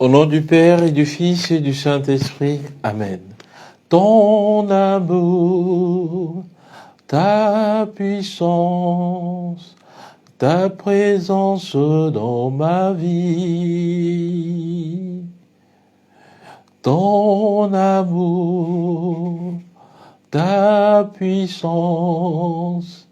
Au nom du Père et du Fils et du Saint-Esprit. Amen. Ton amour, ta puissance, ta présence dans ma vie. Ton amour, ta puissance,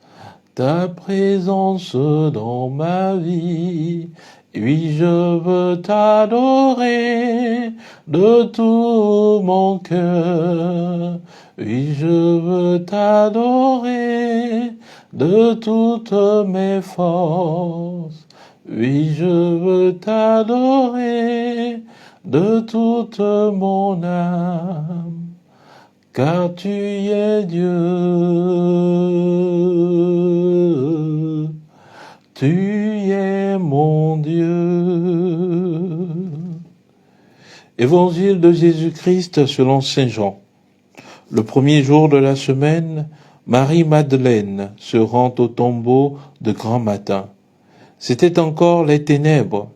ta présence dans ma vie. Oui, je veux t'adorer de tout mon cœur. Oui, je veux t'adorer de toutes mes forces. Oui, je veux t'adorer de toute mon âme, car tu es Dieu. Tu es mon Dieu. Évangile de Jésus-Christ selon Saint Jean. Le premier jour de la semaine, Marie-Madeleine se rend au tombeau de grand matin. C'était encore les ténèbres.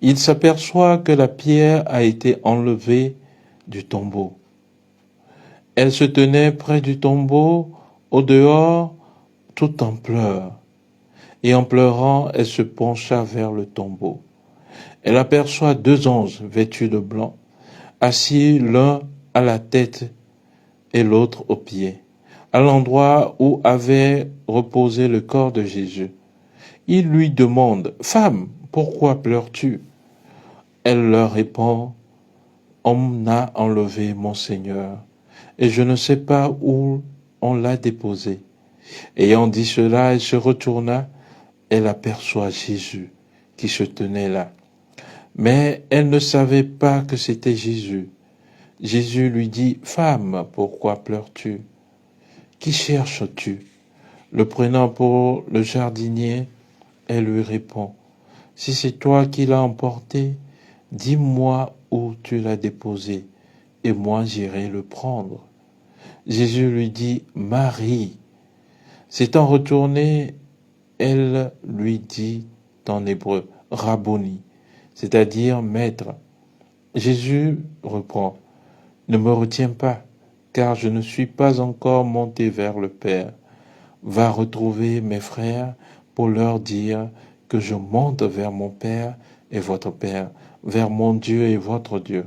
Il s'aperçoit que la pierre a été enlevée du tombeau. Elle se tenait près du tombeau, au dehors, tout en pleurs. Et en pleurant, elle se pencha vers le tombeau. Elle aperçoit 2 anges vêtus de blanc, assis l'un à la tête et l'autre aux pieds, à l'endroit où avait reposé le corps de Jésus. Ils lui demandent, « Femme, pourquoi pleures-tu » Elle leur répond, « On a enlevé mon Seigneur, et je ne sais pas où on l'a déposé. » Ayant dit cela, elle se retourna. Elle aperçoit Jésus qui se tenait là. Mais elle ne savait pas que c'était Jésus. Jésus lui dit, « Femme, pourquoi pleures-tu? Qui cherches-tu » Le prenant pour le jardinier, elle lui répond, « Si c'est toi qui l'as emporté, dis-moi où tu l'as déposé, et moi j'irai le prendre. » Jésus lui dit, « Marie !» S'étant retourné, elle lui dit en hébreu, « Rabboni », c'est-à-dire « Maître ». Jésus reprend, « Ne me retiens pas, car je ne suis pas encore monté vers le Père. Va retrouver mes frères pour leur dire que je monte vers mon Père et votre Père, vers mon Dieu et votre Dieu. »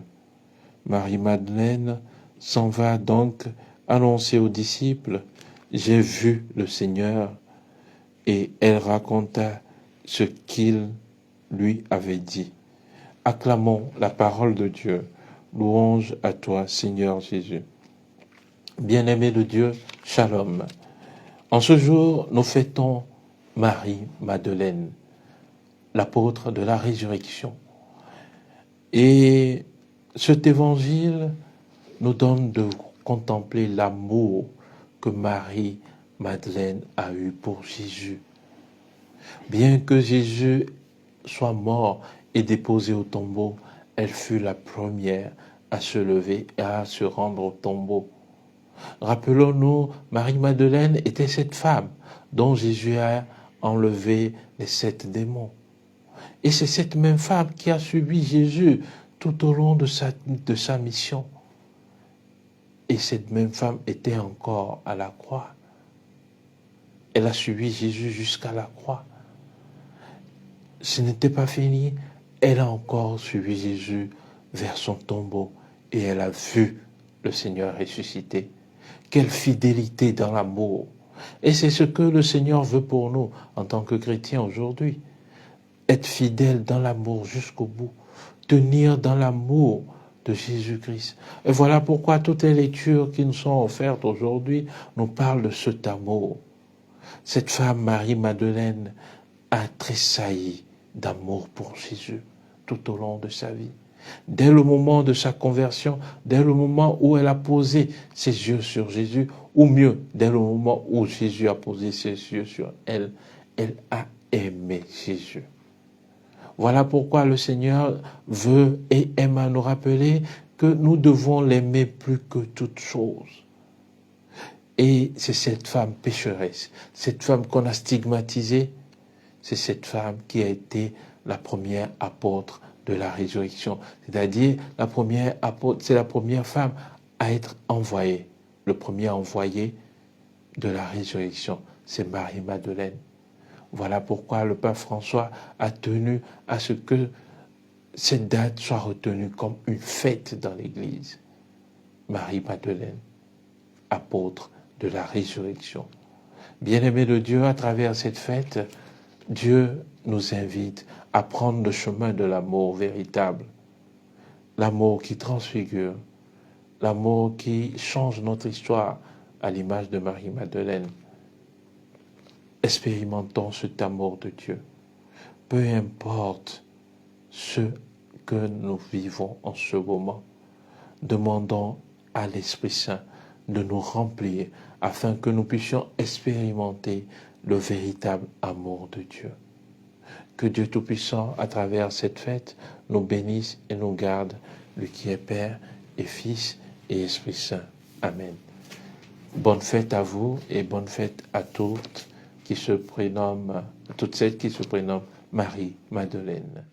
Marie-Madeleine s'en va donc annoncer aux disciples, « J'ai vu le Seigneur », et elle raconta ce qu'il lui avait dit. Acclamons la parole de Dieu. Louange à toi, Seigneur Jésus. Bien-aimé de Dieu, Shalom. En ce jour, nous fêtons Marie-Madeleine, l'apôtre de la résurrection. Et cet évangile nous donne de contempler l'amour que Marie-Madeleine a eu pour Jésus. Bien que Jésus soit mort et déposé au tombeau, elle fut la première à se lever et à se rendre au tombeau. Rappelons-nous, Marie-Madeleine était cette femme dont Jésus a enlevé les 7 démons. Et c'est cette même femme qui a suivi Jésus tout au long de sa mission. Et cette même femme était encore à la croix. Elle a suivi Jésus jusqu'à la croix. Ce n'était pas fini. Elle a encore suivi Jésus vers son tombeau et elle a vu le Seigneur ressuscité. Quelle fidélité dans l'amour. Et c'est ce que le Seigneur veut pour nous en tant que chrétiens aujourd'hui. Être fidèle dans l'amour jusqu'au bout. Tenir dans l'amour de Jésus-Christ. Et voilà pourquoi toutes les lectures qui nous sont offertes aujourd'hui nous parlent de cet amour. Cette femme, Marie-Madeleine, a tressailli d'amour pour Jésus tout au long de sa vie. Dès le moment de sa conversion, dès le moment où elle a posé ses yeux sur Jésus, ou mieux, dès le moment où Jésus a posé ses yeux sur elle, elle a aimé Jésus. Voilà pourquoi le Seigneur veut et aime à nous rappeler que nous devons l'aimer plus que toute chose. Et c'est cette femme pécheresse, cette femme qu'on a stigmatisée, c'est cette femme qui a été la première apôtre de la résurrection. C'est-à-dire, la première apôtre, c'est la première femme à être envoyée. Le premier envoyé de la résurrection, c'est Marie-Madeleine. Voilà pourquoi le pape François a tenu à ce que cette date soit retenue comme une fête dans l'Église. Marie-Madeleine, apôtre de la résurrection. Bien-aimés de Dieu, à travers cette fête, Dieu nous invite à prendre le chemin de l'amour véritable, l'amour qui transfigure, l'amour qui change notre histoire à l'image de Marie-Madeleine. Expérimentons cet amour de Dieu. Peu importe ce que nous vivons en ce moment, demandons à l'Esprit Saint de nous remplir afin que nous puissions expérimenter le véritable amour de Dieu. Que Dieu Tout-Puissant, à travers cette fête, nous bénisse et nous garde, lui qui est Père et Fils et Esprit Saint. Amen. Bonne fête à vous et bonne fête à toutes celles qui se prénomment Marie-Madeleine.